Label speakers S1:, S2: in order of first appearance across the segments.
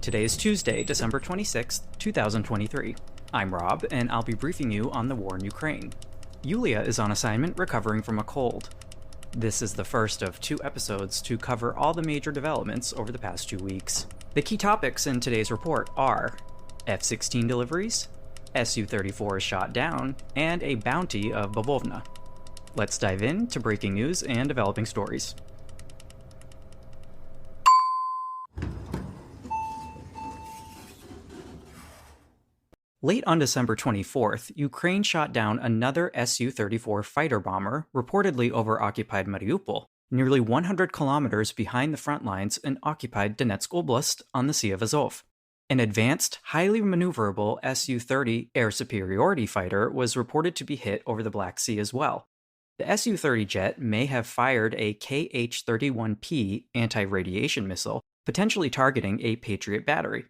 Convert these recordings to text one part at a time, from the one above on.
S1: Today is Tuesday, December 26th, 2023. I'm Rob, and I'll be briefing you on the war in Ukraine. Yewleea is on assignment recovering from a cold. This is the first of 2 episodes to cover all the major developments over the past 2 weeks. The key topics in today's report are F-16 deliveries, Su-34 shot down, and a bounty of Bavovna. Let's dive into breaking news and developing stories. Late on December 24th, Ukraine shot down another Su-34 fighter bomber, reportedly over occupied Mariupol, nearly 100 kilometers behind the front lines in occupied Donetsk Oblast on the Sea of Azov. An advanced, highly maneuverable Su-30 air superiority fighter was reported to be hit over the Black Sea as well. The Su-30 jet may have fired a Kh-31P anti-radiation missile, potentially targeting a Patriot battery.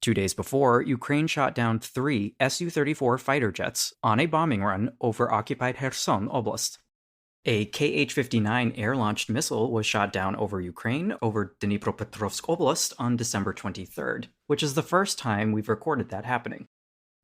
S1: 2 days before, Ukraine shot down 3 Su-34 fighter jets on a bombing run over occupied Kherson Oblast. A Kh-59 air-launched missile was shot down over Ukraine over Dnipropetrovsk Oblast on December 23rd, which is the first time we've recorded that happening.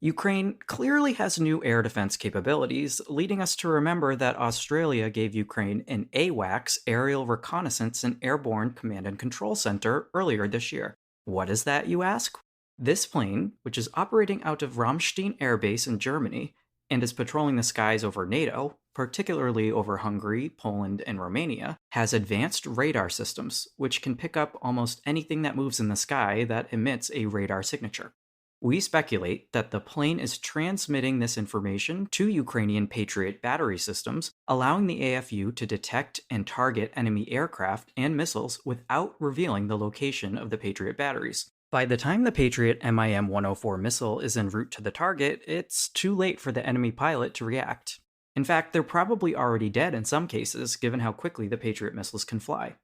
S1: Ukraine clearly has new air defense capabilities, leading us to remember that Australia gave Ukraine an AWACS Aerial Reconnaissance and Airborne Command and Control Center earlier this year. What is that, you ask? This plane, which is operating out of Ramstein Air Base in Germany and is patrolling the skies over NATO, particularly over Hungary, Poland, and Romania, has advanced radar systems, which can pick up almost anything that moves in the sky that emits a radar signature. We speculate that the plane is transmitting this information to Ukrainian Patriot battery systems, allowing the AFU to detect and target enemy aircraft and missiles without revealing the location of the Patriot batteries. By the time the Patriot MIM-104 missile is en route to the target, it's too late for the enemy pilot to react. In fact, they're probably already dead in some cases, given how quickly the Patriot missiles can fly.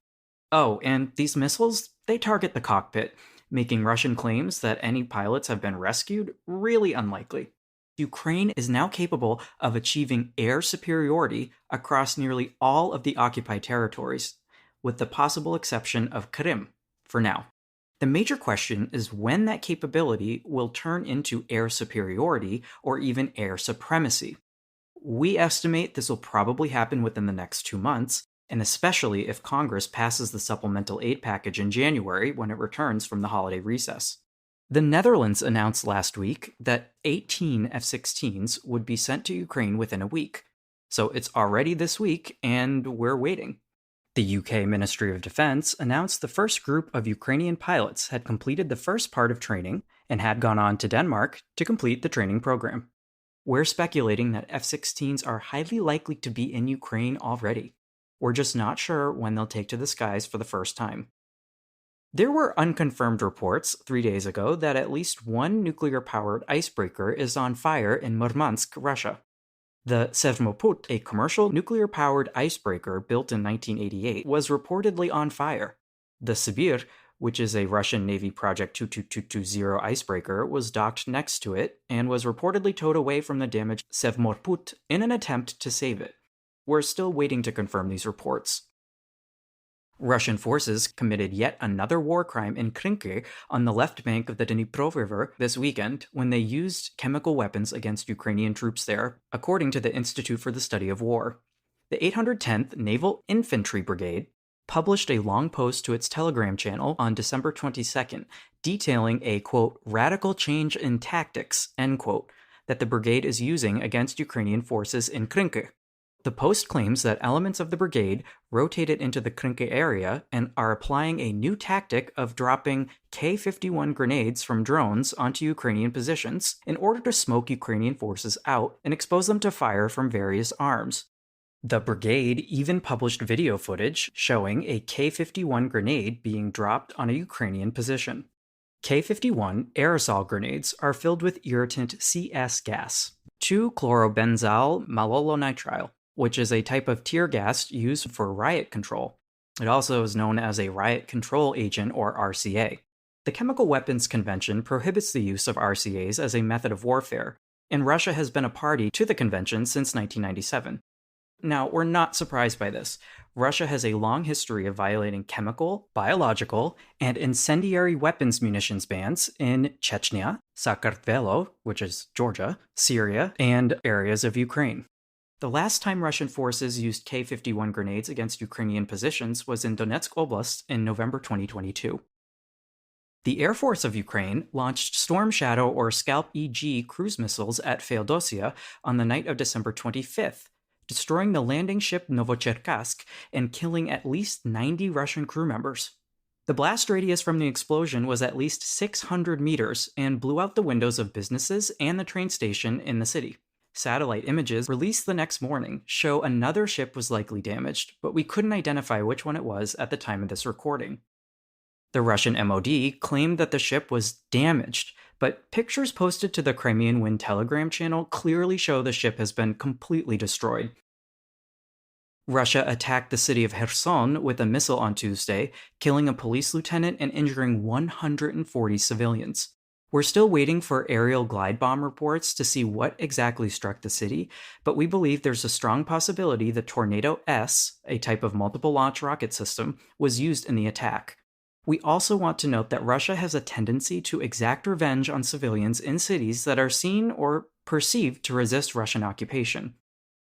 S1: Oh, and these missiles, they target the cockpit, making Russian claims that any pilots have been rescued really unlikely. Ukraine is now capable of achieving air superiority across nearly all of the occupied territories, with the possible exception of Crimea, for now. The major question is when that capability will turn into air superiority or even air supremacy. We estimate this will probably happen within the next 2 months, and especially if Congress passes the supplemental aid package in January when it returns from the holiday recess. The Netherlands announced last week that 18 F-16s would be sent to Ukraine within a week. So it's already this week, and we're waiting. The UK Ministry of Defense announced the first group of Ukrainian pilots had completed the first part of training and had gone on to Denmark to complete the training program. We're speculating that F-16s are highly likely to be in Ukraine already. We're just not sure when they'll take to the skies for the first time. There were unconfirmed reports 3 days ago that at least one nuclear-powered icebreaker is on fire in Murmansk, Russia. The Sevmoput, a commercial nuclear-powered icebreaker built in 1988, was reportedly on fire. The Sibir, which is a Russian Navy Project 22220 icebreaker, was docked next to it and was reportedly towed away from the damaged Sevmoput in an attempt to save it. We're still waiting to confirm these reports. Russian forces committed yet another war crime in Krynky on the left bank of the Dnipro River this weekend when they used chemical weapons against Ukrainian troops there, according to the Institute for the Study of War. The 810th Naval Infantry Brigade published a long post to its Telegram channel on December 22nd, detailing a, quote, radical change in tactics, end quote, that the brigade is using against Ukrainian forces in Krynky. The post claims that elements of the brigade rotated into the Krynky area and are applying a new tactic of dropping K-51 grenades from drones onto Ukrainian positions in order to smoke Ukrainian forces out and expose them to fire from various arms. The brigade even published video footage showing a K-51 grenade being dropped on a Ukrainian position. K-51 aerosol grenades are filled with irritant CS gas, 2-chlorobenzyl malolonitrile, which is a type of tear gas used for riot control. It also is known as a riot control agent, or RCA. The Chemical Weapons Convention prohibits the use of RCAs as a method of warfare, and Russia has been a party to the convention since 1997. Now, we're not surprised by this. Russia has a long history of violating chemical, biological, and incendiary weapons munitions bans in Chechnya, Sakartvelo, which is Georgia, Syria, and areas of Ukraine. The last time Russian forces used K-51 grenades against Ukrainian positions was in Donetsk Oblast in November 2022. The Air Force of Ukraine launched Storm Shadow or Scalp EG cruise missiles at Feodosia on the night of December 25th, destroying the landing ship Novocherkassk and killing at least 90 Russian crew members. The blast radius from the explosion was at least 600 meters and blew out the windows of businesses and the train station in the city. Satellite images released the next morning show another ship was likely damaged, but we couldn't identify which one it was at the time of this recording. The Russian MOD claimed that the ship was damaged, but pictures posted to the Crimean Wind Telegram channel clearly show the ship has been completely destroyed. Russia attacked the city of Kherson with a missile on Tuesday, killing a police lieutenant and injuring 140 civilians. We're still waiting for aerial glide bomb reports to see what exactly struck the city, but we believe there's a strong possibility the Tornado S, a type of multiple launch rocket system, was used in the attack. We also want to note that Russia has a tendency to exact revenge on civilians in cities that are seen or perceived to resist Russian occupation.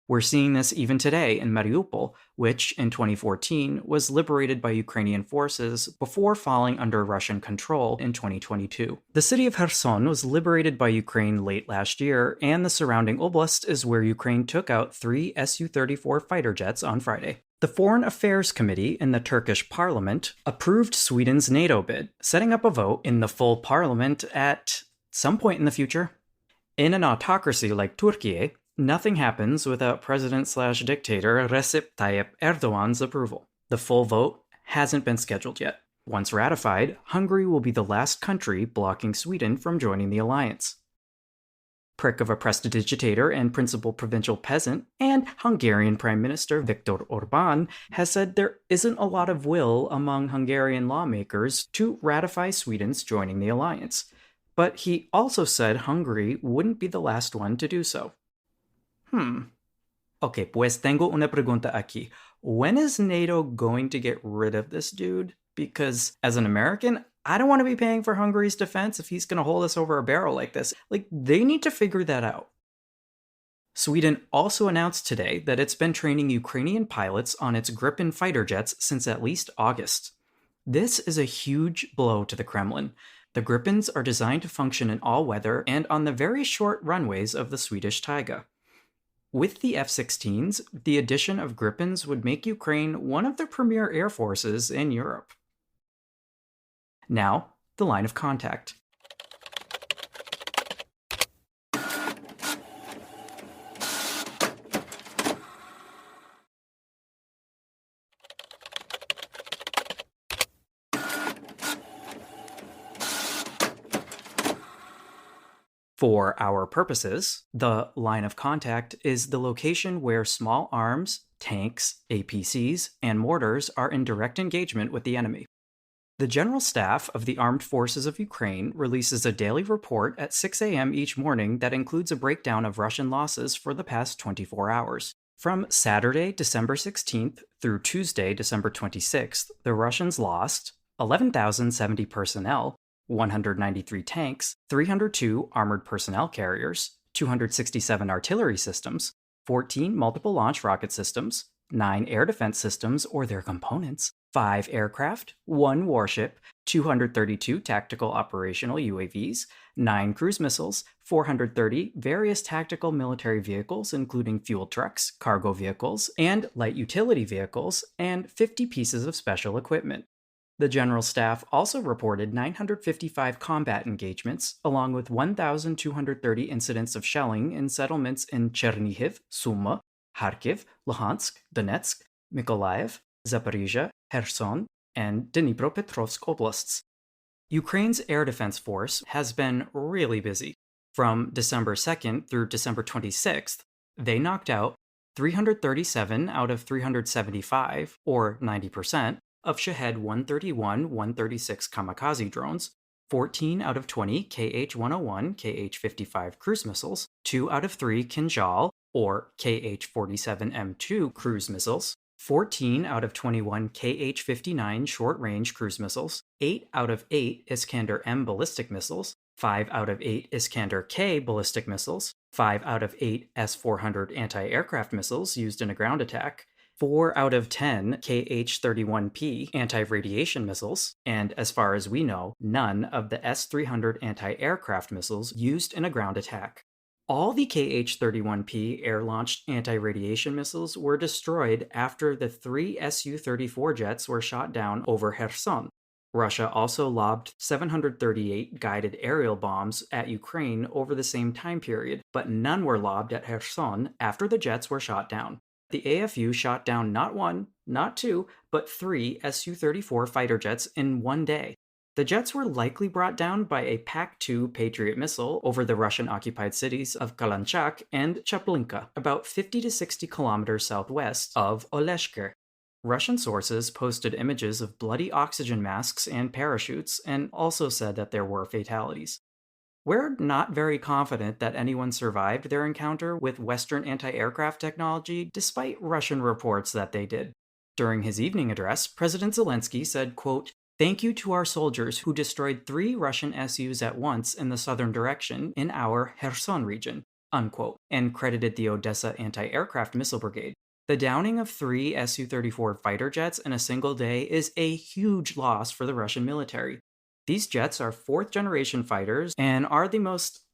S1: We're seeing this even today in Mariupol, which, in 2014, was liberated by Ukrainian forces before falling under Russian control in 2022. The city of Kherson was liberated by Ukraine late last year, and the surrounding oblast is where Ukraine took out 3 Su-34 fighter jets on Friday. The Foreign Affairs Committee in the Turkish parliament approved Sweden's NATO bid, setting up a vote in the full parliament at some point in the future. In an autocracy like Turkey, nothing happens without President/dictator Recep Tayyip Erdogan's approval. The full vote hasn't been scheduled yet. Once ratified, Hungary will be the last country blocking Sweden from joining the alliance. Prick of a prestidigitator and principal provincial peasant, and Hungarian Prime Minister Viktor Orbán has said there isn't a lot of will among Hungarian lawmakers to ratify Sweden's joining the alliance. But he also said Hungary wouldn't be the last one to do so. Okay, pues tengo una pregunta aquí. When is NATO going to get rid of this dude? Because as an American, I don't want to be paying for Hungary's defense if he's going to hold us over a barrel like this. They need to figure that out. Sweden also announced today that it's been training Ukrainian pilots on its Gripen fighter jets since at least August. This is a huge blow to the Kremlin. The Gripens are designed to function in all weather and on the very short runways of the Swedish taiga. With the F-16s, the addition of Gripens would make Ukraine one of the premier air forces in Europe. Now, the line of contact. For our purposes, the line of contact is the location where small arms, tanks, APCs, and mortars are in direct engagement with the enemy. The General Staff of the Armed Forces of Ukraine releases a daily report at 6 a.m. each morning that includes a breakdown of Russian losses for the past 24 hours. From Saturday, December 16th through Tuesday, December 26th, the Russians lost 11,070 personnel, 193 tanks, 302 armored personnel carriers, 267 artillery systems, 14 multiple launch rocket systems, 9 air defense systems or their components, 5 aircraft, 1 warship, 232 tactical operational UAVs, 9 cruise missiles, 430 various tactical military vehicles including fuel trucks, cargo vehicles, and light utility vehicles, and 50 pieces of special equipment. The General Staff also reported 955 combat engagements, along with 1,230 incidents of shelling in settlements in Chernihiv, Sumy, Kharkiv, Luhansk, Donetsk, Mykolaiv, Zaporizhia, Kherson, and Dnipropetrovsk oblasts. Ukraine's Air Defense Force has been really busy. From December 2nd through December 26th, they knocked out 337 out of 375, or 90%, of Shahed 131-136 kamikaze drones, 14 out of 20 Kh-101, Kh-55 cruise missiles, 2 out of 3 Kinjal, or Kh-47M2 cruise missiles, 14 out of 21 Kh-59 short-range cruise missiles, 8 out of 8 Iskander-M ballistic missiles, 5 out of 8 Iskander-K ballistic missiles, 5 out of 8 S-400 anti-aircraft missiles used in a ground attack, 4 out of 10 Kh-31P anti-radiation missiles, and as far as we know, none of the S-300 anti-aircraft missiles used in a ground attack. All the Kh-31P air-launched anti-radiation missiles were destroyed after the 3 Su-34 jets were shot down over Kherson. Russia also lobbed 738 guided aerial bombs at Ukraine over the same time period, but none were lobbed at Kherson after the jets were shot down. The AFU shot down not 1, not 2, but 3 Su-34 fighter jets in one day. The jets were likely brought down by a PAC-2 Patriot missile over the Russian-occupied cities of Kalanchak and Chaplinka, about 50 to 60 kilometers southwest of Oleshke. Russian sources posted images of bloody oxygen masks and parachutes, and also said that there were fatalities. We're not very confident that anyone survived their encounter with Western anti-aircraft technology, despite Russian reports that they did. During his evening address, President Zelensky said, quote, "Thank you to our soldiers who destroyed 3 Russian SUs at once in the southern direction in our Kherson region," unquote, and credited the Odesa anti-aircraft missile brigade. The downing of 3 Su-34 fighter jets in a single day is a huge loss for the Russian military. These jets are 4th-generation fighters and are the most,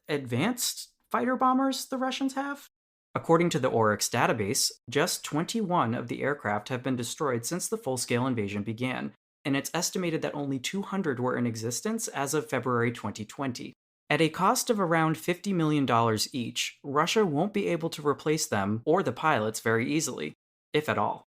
S1: advanced fighter bombers the Russians have. According to the Oryx database, just 21 of the aircraft have been destroyed since the full-scale invasion began, and it's estimated that only 200 were in existence as of February 2020. At a cost of around $50 million each, Russia won't be able to replace them or the pilots very easily, if at all.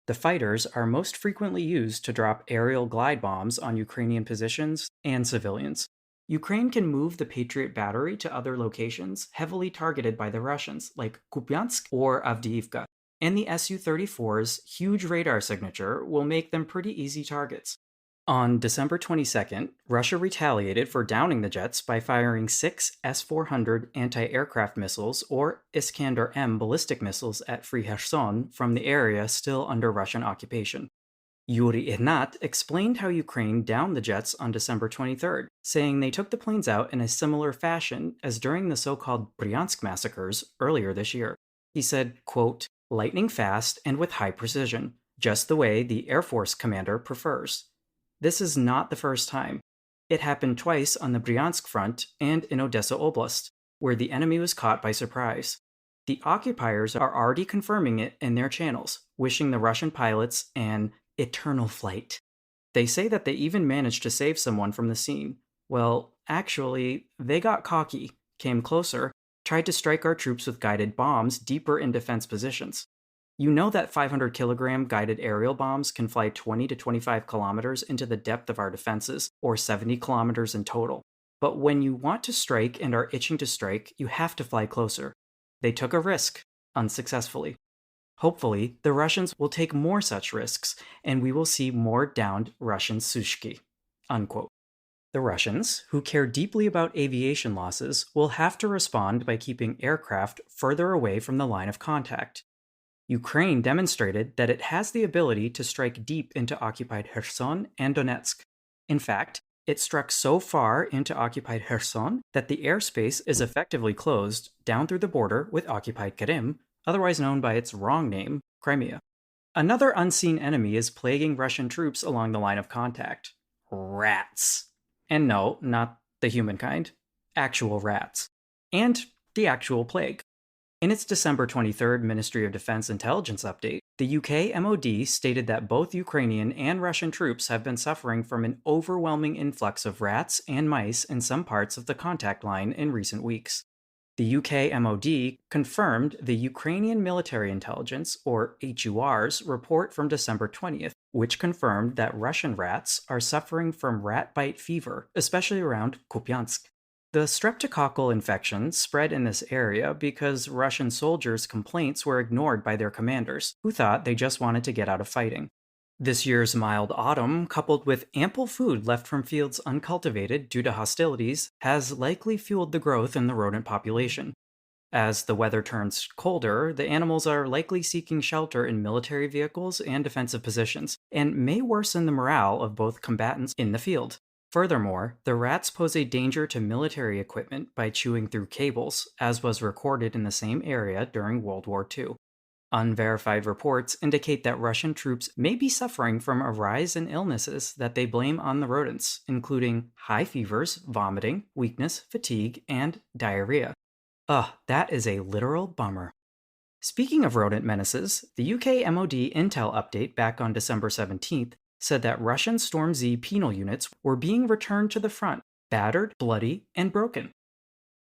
S1: The fighters are most frequently used to drop aerial glide bombs on Ukrainian positions and civilians. Ukraine can move the Patriot battery to other locations heavily targeted by the Russians, like Kupiansk or Avdiivka, and the Su-34's huge radar signature will make them pretty easy targets. On December 22nd, Russia retaliated for downing the jets by firing 6 S-400 anti-aircraft missiles or Iskander-M ballistic missiles at Free Kherson from the area still under Russian occupation. Yuri Ihnat explained how Ukraine downed the jets on December 23rd, saying they took the planes out in a similar fashion as during the so-called Bryansk massacres earlier this year. He said, quote, "Lightning fast and with high precision, just the way the Air Force commander prefers." This is not the first time. It happened twice on the Bryansk front and in Odesa Oblast, where the enemy was caught by surprise. The occupiers are already confirming it in their channels, wishing the Russian pilots an eternal flight. They say that they even managed to save someone from the scene. Well, actually, they got cocky, came closer, tried to strike our troops with guided bombs deeper in defense positions. You know that 500-kilogram guided aerial bombs can fly 20 to 25 kilometers into the depth of our defenses, or 70 kilometers in total. But when you want to strike and are itching to strike, you have to fly closer. They took a risk, unsuccessfully. Hopefully, the Russians will take more such risks, and we will see more downed Russian Sushki. Unquote. The Russians, who care deeply about aviation losses, will have to respond by keeping aircraft further away from the line of contact. Ukraine demonstrated that it has the ability to strike deep into occupied Kherson and Donetsk. In fact, it struck so far into occupied Kherson that the airspace is effectively closed down through the border with occupied Krim, otherwise known by its wrong name, Crimea. Another unseen enemy is plaguing Russian troops along the line of contact. Rats. And no, not the humankind. Actual rats. And the actual plague. In its December 23rd Ministry of Defense intelligence update, the UK MOD stated that both Ukrainian and Russian troops have been suffering from an overwhelming influx of rats and mice in some parts of the contact line in recent weeks. The UK MOD confirmed the Ukrainian Military Intelligence, or HUR's, report from December 20th, which confirmed that Russian rats are suffering from rat bite fever, especially around Kupiansk. The streptococcal infection spread in this area because Russian soldiers' complaints were ignored by their commanders, who thought they just wanted to get out of fighting. This year's mild autumn, coupled with ample food left from fields uncultivated due to hostilities, has likely fueled the growth in the rodent population. As the weather turns colder, the animals are likely seeking shelter in military vehicles and defensive positions, and may worsen the morale of both combatants in the field. Furthermore, the rats pose a danger to military equipment by chewing through cables, as was recorded in the same area during World War II. Unverified reports indicate that Russian troops may be suffering from a rise in illnesses that they blame on the rodents, including high fevers, vomiting, weakness, fatigue, and diarrhea. Ugh, that is a literal bummer. Speaking of rodent menaces, the UK MOD intel update back on December 17th said that Russian Storm Z penal units were being returned to the front, battered, bloody, and broken.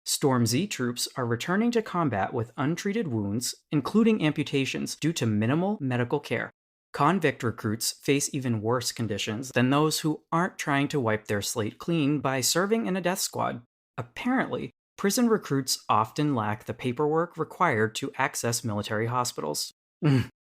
S1: Storm Z troops are returning to combat with untreated wounds, including amputations, due to minimal medical care. Convict recruits face even worse conditions than those who aren't trying to wipe their slate clean by serving in a death squad. Apparently, prison recruits often lack the paperwork required to access military hospitals,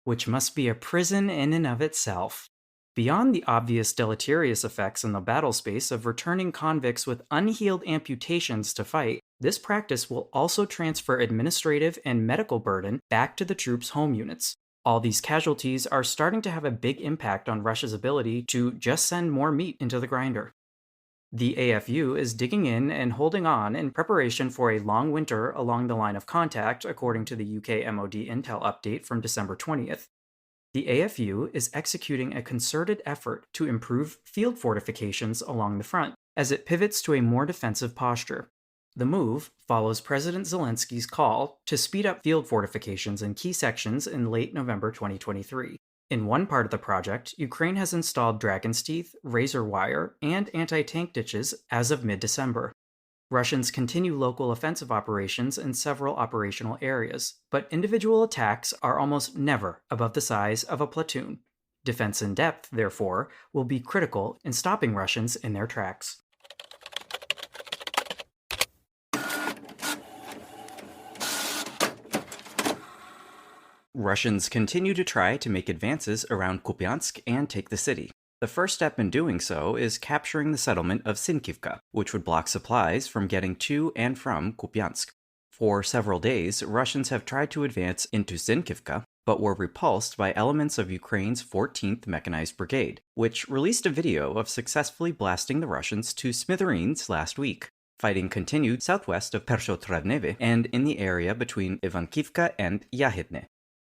S1: which must be a prison in and of itself. Beyond the obvious deleterious effects in the battle space of returning convicts with unhealed amputations to fight, this practice will also transfer administrative and medical burden back to the troops' home units. All these casualties are starting to have a big impact on Russia's ability to just send more meat into the grinder. The AFU is digging in and holding on in preparation for a long winter along the line of contact, according to the UK MOD intel update from December 20th. The AFU is executing a concerted effort to improve field fortifications along the front as it pivots to a more defensive posture. The move follows President Zelensky's call to speed up field fortifications in key sections in late November 2023. In one part of the project, Ukraine has installed dragon's teeth, razor wire, and anti-tank ditches as of mid-December. Russians continue local offensive operations in several operational areas, but individual attacks are almost never above the size of a platoon. Defense in depth, therefore, will be critical in stopping Russians in their tracks. Russians continue to try to make advances around Kupiansk and take the city. The first step in doing so is capturing the settlement of Sinkivka, which would block supplies from getting to and from Kupiansk. For several days, Russians have tried to advance into Sinkivka, but were repulsed by elements of Ukraine's 14th Mechanized Brigade, which released a video of successfully blasting the Russians to smithereens last week. Fighting continued southwest of Pershotrevneve and in the area between Ivankivka and Yahidne.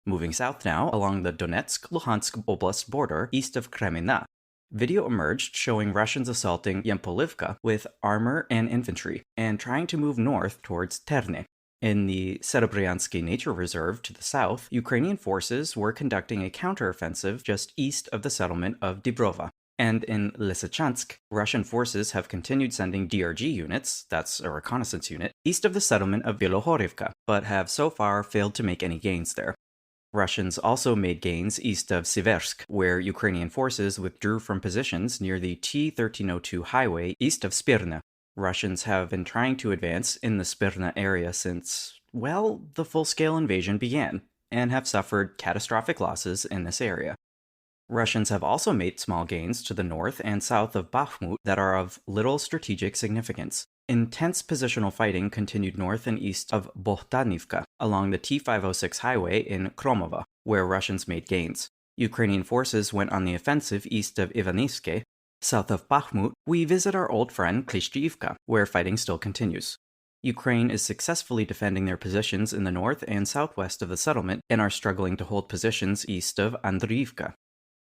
S1: Moving south now along the Donetsk-Luhansk Oblast border east of Kreminna. Video emerged showing Russians assaulting Yempolivka with armor and infantry, and trying to move north towards Terne. In the Serebryansky Nature Reserve to the south, Ukrainian forces were conducting a counteroffensive just east of the settlement of Dibrova. And in Lysychansk, Russian forces have continued sending DRG units, that's a reconnaissance unit, east of the settlement of Bilohorivka, but have so far failed to make any gains there. Russians also made gains east of Siversk, where Ukrainian forces withdrew from positions near the T-1302 highway east of Spirna. Russians have been trying to advance in the Spirna area since, well, the full-scale invasion began, and have suffered catastrophic losses in this area. Russians have also made small gains to the north and south of Bakhmut that are of little strategic significance. Intense positional fighting continued north and east of Bohdanivka along the T-506 highway in Kromova, where Russians made gains. Ukrainian forces went on the offensive east of Ivanivske. South of Bakhmut, we visit our old friend Klishchiivka, where fighting still continues. Ukraine is successfully defending their positions in the north and southwest of the settlement and are struggling to hold positions east of Andriivka.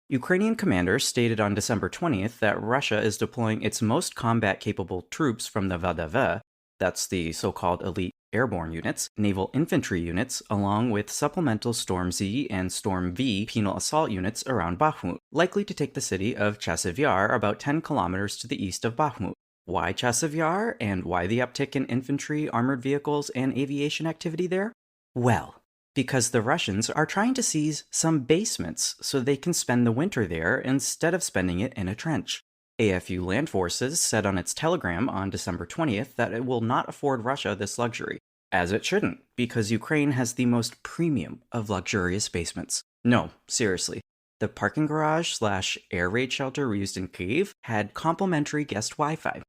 S1: Ukrainian commanders stated on December 20th that Russia is deploying its most combat-capable troops from the VDV, that's the so-called elite airborne units, naval infantry units, along with supplemental Storm Z and Storm V penal assault units around Bakhmut, likely to take the city of Chasiv Yar about 10 kilometers to the east of Bakhmut. Why Chasiv Yar, and why the uptick in infantry, armored vehicles, and aviation activity there? Well, because the Russians are trying to seize some basements so they can spend the winter there instead of spending it in a trench. AFU Land Forces said on its telegram on December 20th that it will not afford Russia this luxury, as it shouldn't, because Ukraine has the most premium of luxurious basements. No, seriously. The parking garage/air raid shelter we used in Kyiv had complimentary guest Wi-Fi.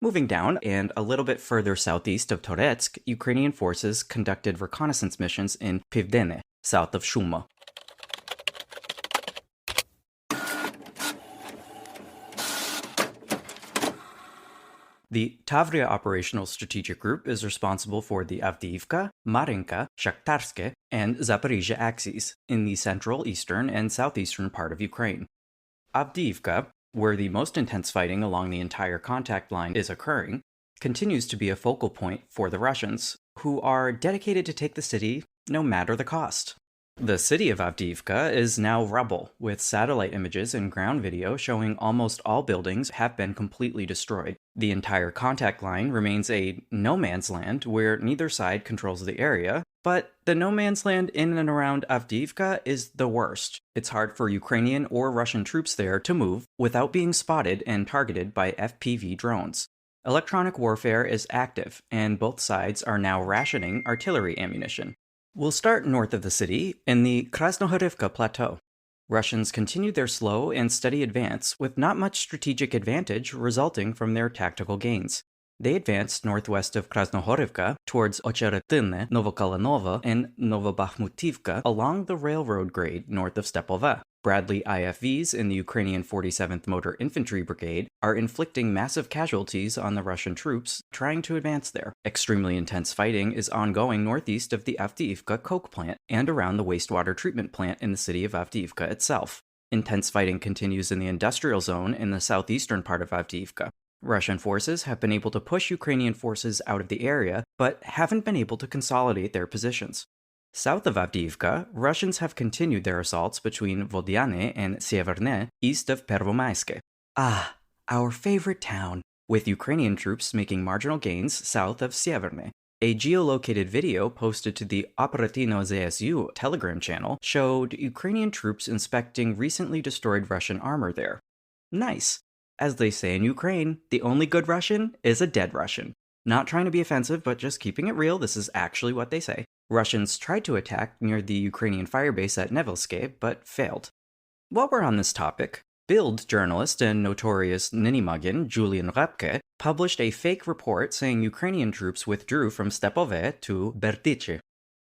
S1: Moving down, and a little bit further southeast of Toretsk, Ukrainian forces conducted reconnaissance missions in Pivdene, south of Shuma. The Tavria Operational Strategic Group is responsible for the Avdiivka, Marinka, Shakhtarske, and Zaporizhia axes in the central, eastern, and southeastern part of Ukraine. Avdiivka, where the most intense fighting along the entire contact line is occurring, continues to be a focal point for the Russians, who are dedicated to take the city no matter the cost. The city of Avdiivka is now rubble, with satellite images and ground video showing almost all buildings have been completely destroyed. The entire contact line remains a no man's land where neither side controls the area, but the no man's land in and around Avdiivka is the worst. It's hard for Ukrainian or Russian troops there to move without being spotted and targeted by FPV drones. Electronic warfare is active, and both sides are now rationing artillery ammunition. We'll start north of the city, in the Krasnohorivka Plateau. Russians continued their slow and steady advance with not much strategic advantage resulting from their tactical gains. They advanced northwest of Krasnohorivka towards Ocheretine, Novokalanova, and Novobakhmutivka along the railroad grade north of Stepove. Bradley IFVs in the Ukrainian 47th Motor Infantry Brigade are inflicting massive casualties on the Russian troops trying to advance there. Extremely intense fighting is ongoing northeast of the Avdiivka coke plant and around the wastewater treatment plant in the city of Avdiivka itself. Intense fighting continues in the industrial zone in the southeastern part of Avdiivka. Russian forces have been able to push Ukrainian forces out of the area, but haven't been able to consolidate their positions. South of Avdiivka, Russians have continued their assaults between Vodyane and Sieverne, east of Pervomaiske. Ah, our favorite town, with Ukrainian troops making marginal gains south of Sieverne. A geolocated video posted to the Operativno ZSU Telegram channel showed Ukrainian troops inspecting recently destroyed Russian armor there. Nice. As they say in Ukraine, the only good Russian is a dead Russian. Not trying to be offensive, but just keeping it real, this is actually what they say. Russians tried to attack near the Ukrainian firebase at Nevelske, but failed. While we're on this topic, Bild journalist and notorious Ninimagin Julian Repke published a fake report saying Ukrainian troops withdrew from Stepove to Berdiche.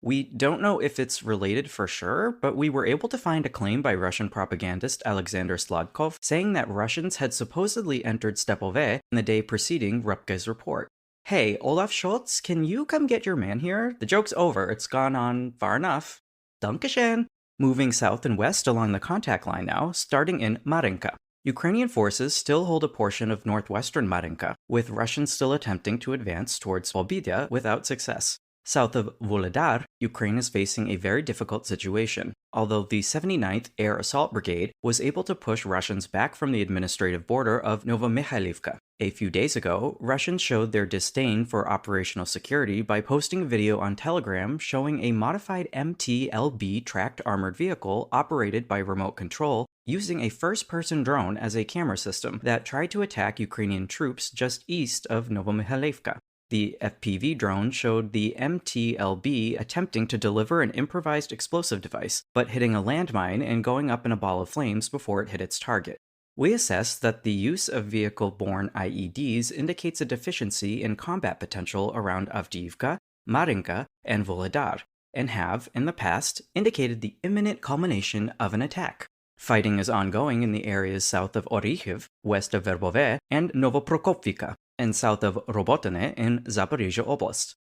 S1: We don't know if it's related for sure, but we were able to find a claim by Russian propagandist Alexander Sladkov saying that Russians had supposedly entered Stepove in the day preceding Repke's report. Hey, Olaf Scholz, can you come get your man here? The joke's over, it's gone on far enough. Dankeschön! Moving south and west along the contact line now, starting in Marinka. Ukrainian forces still hold a portion of northwestern Marinka, with Russians still attempting to advance towards Volbydia without success. South of Vuhledar, Ukraine is facing a very difficult situation, although the 79th Air Assault Brigade was able to push Russians back from the administrative border of Novomikhailivka. A few days ago, Russians showed their disdain for operational security by posting a video on Telegram showing a modified MT-LB tracked armored vehicle operated by remote control using a first-person drone as a camera system that tried to attack Ukrainian troops just east of Novomikhailivka. The FPV drone showed the MT-LB attempting to deliver an improvised explosive device, but hitting a landmine and going up in a ball of flames before it hit its target. We assess that the use of vehicle-borne IEDs indicates a deficiency in combat potential around Avdiivka, Marinka, and Vuhledar, and have, in the past, indicated the imminent culmination of an attack. Fighting is ongoing in the areas south of Orikhiv, west of Verbove, and Novoprokopivka, and south of Robotine in Zaporizhia Oblast.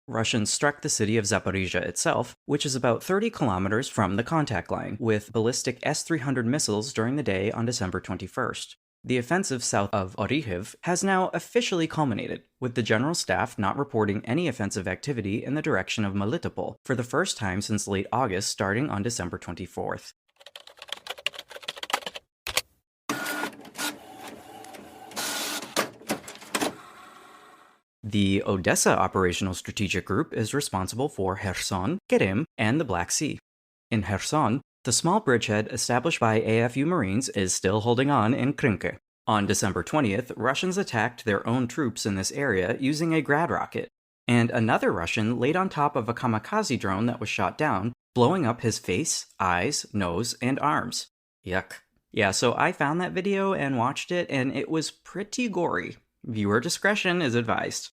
S1: Russians struck the city of Zaporizhia itself, which is about 30 kilometers from the contact line, with ballistic S-300 missiles during the day on December 21st. The offensive south of Orikhiv has now officially culminated, with the general staff not reporting any offensive activity in the direction of Melitopol for the first time since late August starting on December 24th. The Odesa Operational Strategic Group is responsible for Kherson, Kherson, and the Black Sea. In Kherson, the small bridgehead established by AFU Marines is still holding on in Krynke. On December 20th, Russians attacked their own troops in this area using a Grad rocket, and another Russian laid on top of a kamikaze drone that was shot down, blowing up his face, eyes, nose, and arms. Yuck. Yeah, so I found that video and watched it, and it was pretty gory. Viewer discretion is advised.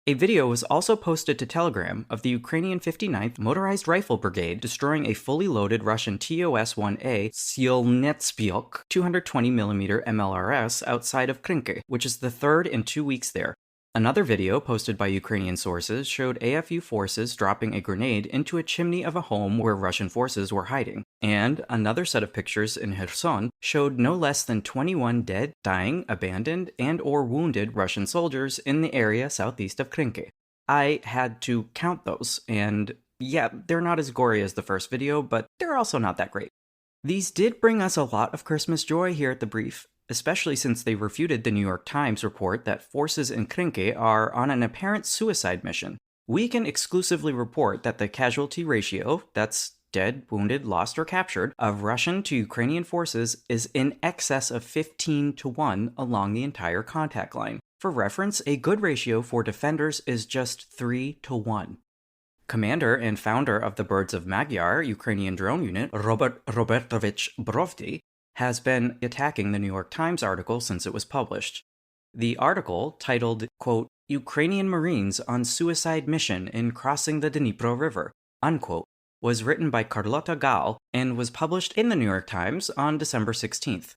S1: A video was also posted to Telegram of the Ukrainian 59th Motorized Rifle Brigade destroying a fully loaded Russian TOS-1A Sielnetspyok 220mm MLRS outside of Krinky, which is the third in 2 weeks there. Another video posted by Ukrainian sources showed AFU forces dropping a grenade into a chimney of a home where Russian forces were hiding. And another set of pictures in Kherson showed no less than 21 dead, dying, abandoned, and or wounded Russian soldiers in the area southeast of Krinky. I had to count those, and yeah, they're not as gory as the first video, but they're also not that great. These did bring us a lot of Christmas joy here at The Brief, especially since they refuted the New York Times report that forces in Krinky are on an apparent suicide mission. We can exclusively report that the casualty ratio, that's dead, wounded, lost, or captured, of Russian to Ukrainian forces is in excess of 15-1 along the entire contact line. For reference, a good ratio for defenders is just 3-1. Commander and founder of the Birds of Magyar Ukrainian drone unit, Robert Robertovich Brovdy, has been attacking the New York Times article since it was published. The article, titled, quote, "Ukrainian Marines on Suicide Mission in Crossing the Dnipro River," unquote, was written by Carlotta Gal and was published in the New York Times on December 16th.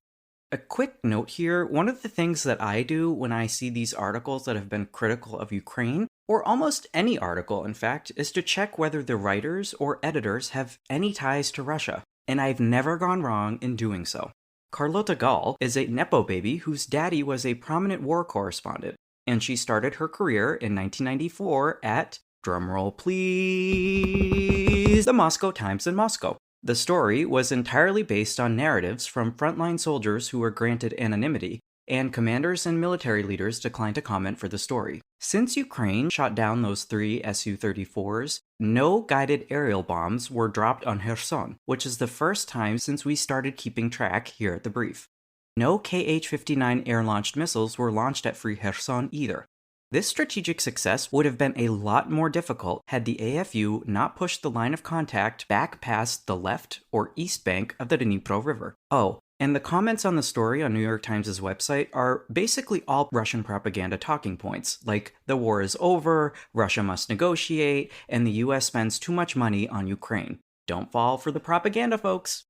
S1: A quick note here, one of the things that I do when I see these articles that have been critical of Ukraine, or almost any article in fact, is to check whether the writers or editors have any ties to Russia. And I've never gone wrong in doing so. Carlotta Gall is a Nepo baby whose daddy was a prominent war correspondent, and she started her career in 1994 at, drumroll please, the Moscow Times in Moscow. The story was entirely based on narratives from frontline soldiers who were granted anonymity, and commanders and military leaders declined to comment for the story. Since Ukraine shot down those 3 Su-34s, no guided aerial bombs were dropped on Kherson, which is the first time since we started keeping track here at The Brief. No Kh-59 air-launched missiles were launched at Free Kherson either. This strategic success would have been a lot more difficult had the AFU not pushed the line of contact back past the left or east bank of the Dnipro River. Oh, and the comments on the story on New York Times' website are basically all Russian propaganda talking points, like the war is over, Russia must negotiate, and the US spends too much money on Ukraine. Don't fall for the propaganda, folks.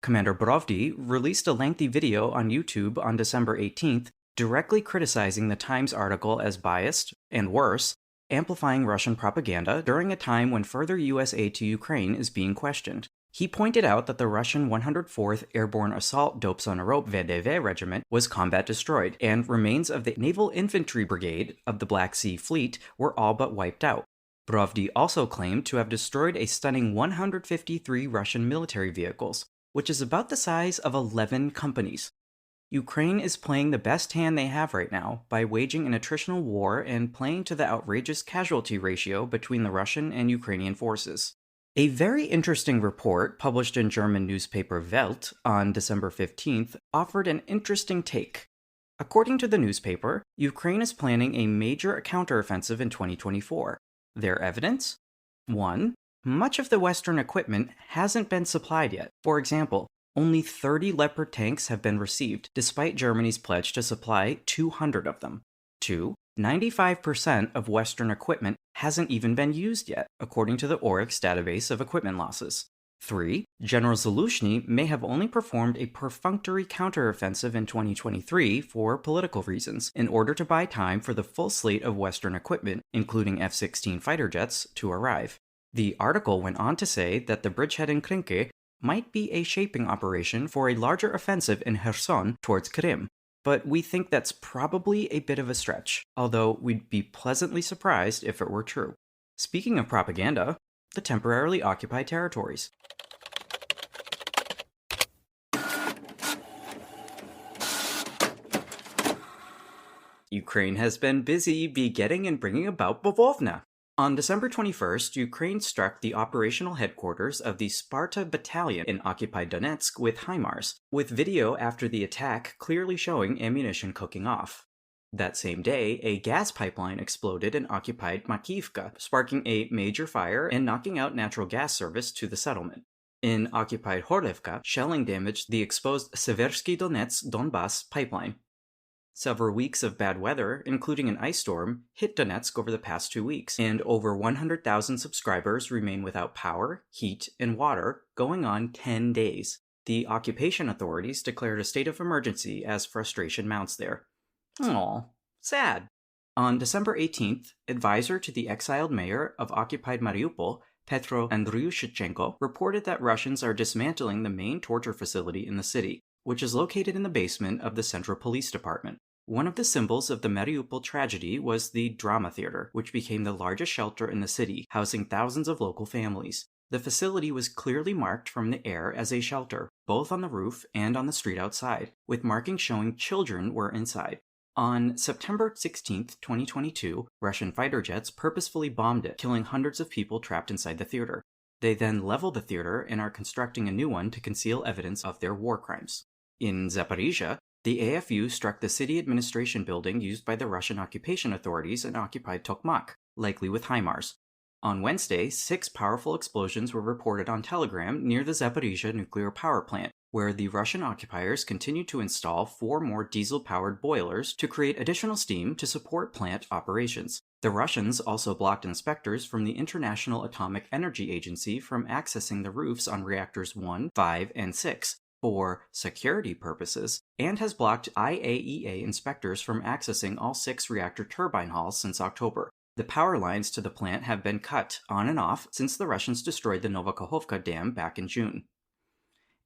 S1: Commander Brovdy released a lengthy video on YouTube on December 18th, directly criticizing the Times article as biased, and worse, amplifying Russian propaganda during a time when further US aid to Ukraine is being questioned. He pointed out that the Russian 104th Airborne Assault Dopes-on-a-Rope VDV Regiment was combat destroyed, and remains of the Naval Infantry Brigade of the Black Sea Fleet were all but wiped out. Brovdy also claimed to have destroyed a stunning 153 Russian military vehicles, which is about the size of 11 companies. Ukraine is playing the best hand they have right now by waging an attritional war and playing to the outrageous casualty ratio between the Russian and Ukrainian forces. A very interesting report published in German newspaper Welt on December 15th offered an interesting take. According to the newspaper, Ukraine is planning a major counteroffensive in 2024. Their evidence? 1. Much of the Western equipment hasn't been supplied yet. For example, only 30 Leopard tanks have been received, despite Germany's pledge to supply 200 of them. 2. 95% of Western equipment hasn't even been used yet, according to the Oryx database of equipment losses. 3. General Zaluzhny may have only performed a perfunctory counteroffensive in 2023 for political reasons, in order to buy time for the full slate of Western equipment, including F-16 fighter jets, to arrive. The article went on to say that the bridgehead in Krinky might be a shaping operation for a larger offensive in Kherson towards Krim, but we think that's probably a bit of a stretch, although we'd be pleasantly surprised if it were true. Speaking of propaganda, the temporarily occupied territories. Ukraine has been busy begetting and bringing about Bavovna. On December 21st, Ukraine struck the operational headquarters of the Sparta Battalion in occupied Donetsk with HIMARS, with video after the attack clearly showing ammunition cooking off. That same day, a gas pipeline exploded in occupied Makivka, sparking a major fire and knocking out natural gas service to the settlement. In occupied Horlivka, shelling damaged the exposed Seversky Donetsk Donbass pipeline. Several weeks of bad weather, including an ice storm, hit Donetsk over the past 2 weeks, and over 100,000 subscribers remain without power, heat, and water, going on 10 days. The occupation authorities declared a state of emergency as frustration mounts there. Aw, sad. On December 18th, advisor to the exiled mayor of occupied Mariupol, Petro Andriushchenko, reported that Russians are dismantling the main torture facility in the city, which is located in the basement of the Central Police Department. One of the symbols of the Mariupol tragedy was the drama theater, which became the largest shelter in the city, housing thousands of local families. The facility was clearly marked from the air as a shelter, both on the roof and on the street outside, with markings showing children were inside. On September 16, 2022, Russian fighter jets purposefully bombed it, killing hundreds of people trapped inside the theater. They then leveled the theater and are constructing a new one to conceal evidence of their war crimes. In Zaporizhia, the AFU struck the city administration building used by the Russian occupation authorities and occupied Tokmak, likely with HIMARS. On Wednesday, 6 powerful explosions were reported on Telegram near the Zaporizhia nuclear power plant, where the Russian occupiers continued to install 4 more diesel-powered boilers to create additional steam to support plant operations. The Russians also blocked inspectors from the International Atomic Energy Agency from accessing the roofs on reactors 1, 5, and 6 for security purposes, and has blocked IAEA inspectors from accessing all 6 reactor turbine halls since October. The power lines to the plant have been cut on and off since the Russians destroyed the Novakhovka Dam back in June.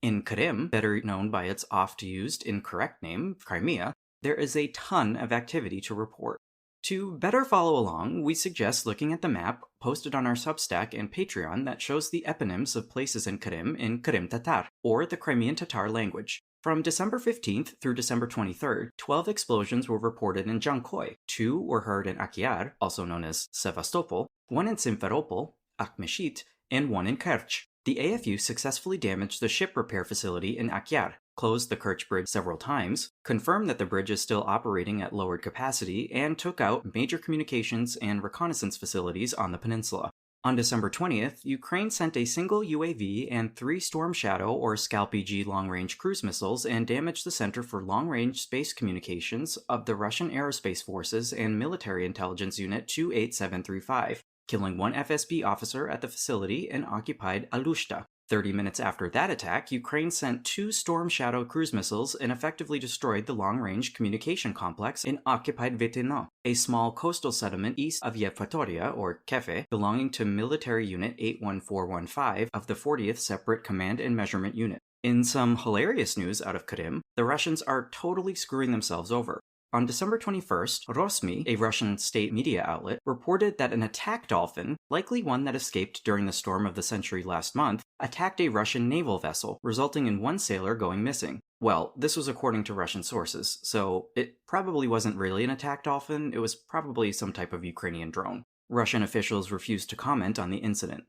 S1: In Krim, better known by its oft-used incorrect name, Crimea, there is a ton of activity to report. To better follow along, we suggest looking at the map posted on our Substack and Patreon that shows the eponyms of places in Krim Tatar, or the Crimean Tatar language. From December 15th through December 23rd, 12 explosions were reported in Jankoy. 2 were heard in Akyar, also known as Sevastopol, 1 in Simferopol, Akhmeshit, and 1 in Kerch. The AFU successfully damaged the ship repair facility in Akyar, closed the Kerch bridge several times, confirmed that the bridge is still operating at lowered capacity, and took out major communications and reconnaissance facilities on the peninsula. On December 20th, Ukraine sent a single UAV and 3 Storm Shadow or Scalp-G long-range cruise missiles and damaged the Center for Long-Range Space Communications of the Russian Aerospace Forces and Military Intelligence Unit 28735, killing 1 FSB officer at the facility and occupied Alushta. 30 minutes after that attack, Ukraine sent 2 Storm Shadow cruise missiles and effectively destroyed the long-range communication complex in occupied Vetino, a small coastal settlement east of Yevpatoria, or Kefe, belonging to Military Unit 81415 of the 40th Separate Command and Measurement Unit. In some hilarious news out of Krim, the Russians are totally screwing themselves over. On December 21st, Rosmi, a Russian state media outlet, reported that an attack dolphin, likely one that escaped during the storm of the century last month, attacked a Russian naval vessel, resulting in 1 sailor going missing. Well, this was according to Russian sources, so it probably wasn't really an attack dolphin, it was probably some type of Ukrainian drone. Russian officials refused to comment on the incident.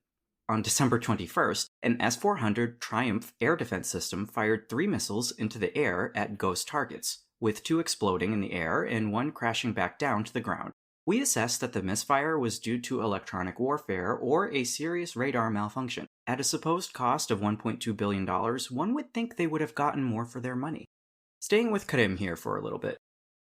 S1: On December 21st, an S-400 Triumph air defense system fired 3 missiles into the air at ghost targets, with 2 exploding in the air and 1 crashing back down to the ground. We assessed that the misfire was due to electronic warfare or a serious radar malfunction. At a supposed cost of $1.2 billion, one would think they would have gotten more for their money. Staying with Krim here for a little bit.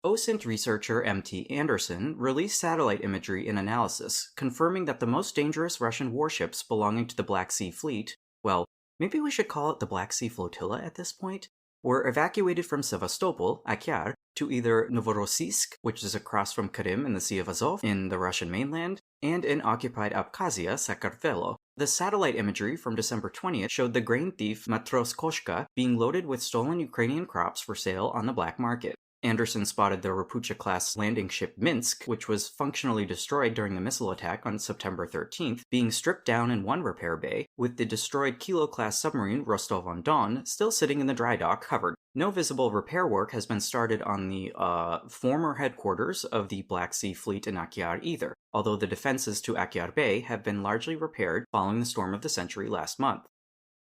S1: OSINT researcher M.T. Anderson released satellite imagery and analysis, confirming that the most dangerous Russian warships belonging to the Black Sea Fleet, well, maybe we should call it the Black Sea Flotilla at this point, were evacuated from Sevastopol, Akyar, to either Novorossiysk, which is across from Krim in the Sea of Azov in the Russian mainland, and in occupied Abkhazia, Sakartvelo. The satellite imagery from December 20th showed the grain thief Matroskoshka being loaded with stolen Ukrainian crops for sale on the black market. Anderson spotted the Rapucha-class landing ship Minsk, which was functionally destroyed during the missile attack on September 13th, being stripped down in one repair bay, with the destroyed Kilo-class submarine Rostov-on-Don still sitting in the dry dock covered. No visible repair work has been started on the former headquarters of the Black Sea Fleet in Akyar either, although the defenses to Akyar Bay have been largely repaired following the storm of the century last month.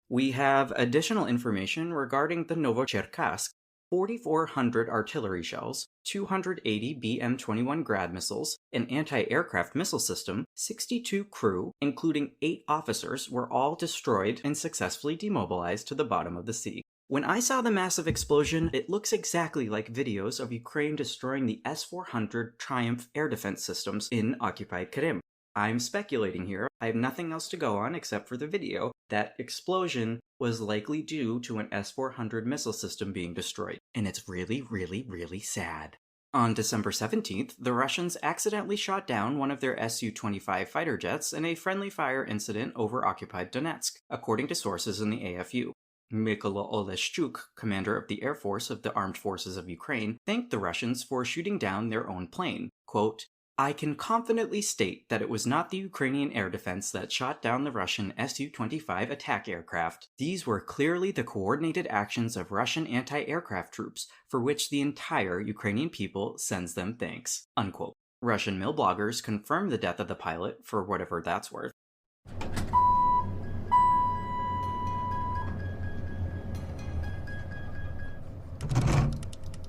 S1: We have additional information regarding the Novocherkassk, 4,400 artillery shells, 280 BM-21 Grad missiles, an anti-aircraft missile system, 62 crew, including 8 officers, were all destroyed and successfully demobilized to the bottom of the sea. When I saw the massive explosion, it looks exactly like videos of Ukraine destroying the S-400 Triumph air defense systems in occupied Crimea. I'm speculating here, I have nothing else to go on except for the video. That explosion was likely due to an S-400 missile system being destroyed, and it's really, really, really sad. On December 17th, the Russians accidentally shot down one of their Su-25 fighter jets in a friendly fire incident over occupied Donetsk, according to sources in the AFU. Mykola Oleshchuk, commander of the Air Force of the Armed Forces of Ukraine, thanked the Russians for shooting down their own plane. Quote, "I can confidently state that it was not the Ukrainian air defense that shot down the Russian Su-25 attack aircraft. These were clearly the coordinated actions of Russian anti-aircraft troops, for which the entire Ukrainian people sends them thanks." Unquote. Russian mill bloggers confirmed the death of the pilot, for whatever that's worth.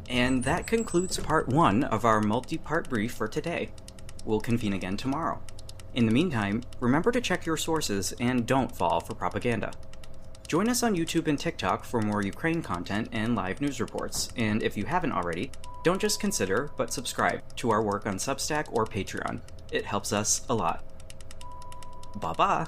S1: And that concludes part 1 of our multi-part brief for today. We'll convene again tomorrow. In the meantime, remember to check your sources and don't fall for propaganda. Join us on YouTube and TikTok for more Ukraine content and live news reports, and if you haven't already, don't just consider, but subscribe to our work on Substack or Patreon. It helps us a lot. Bye-bye!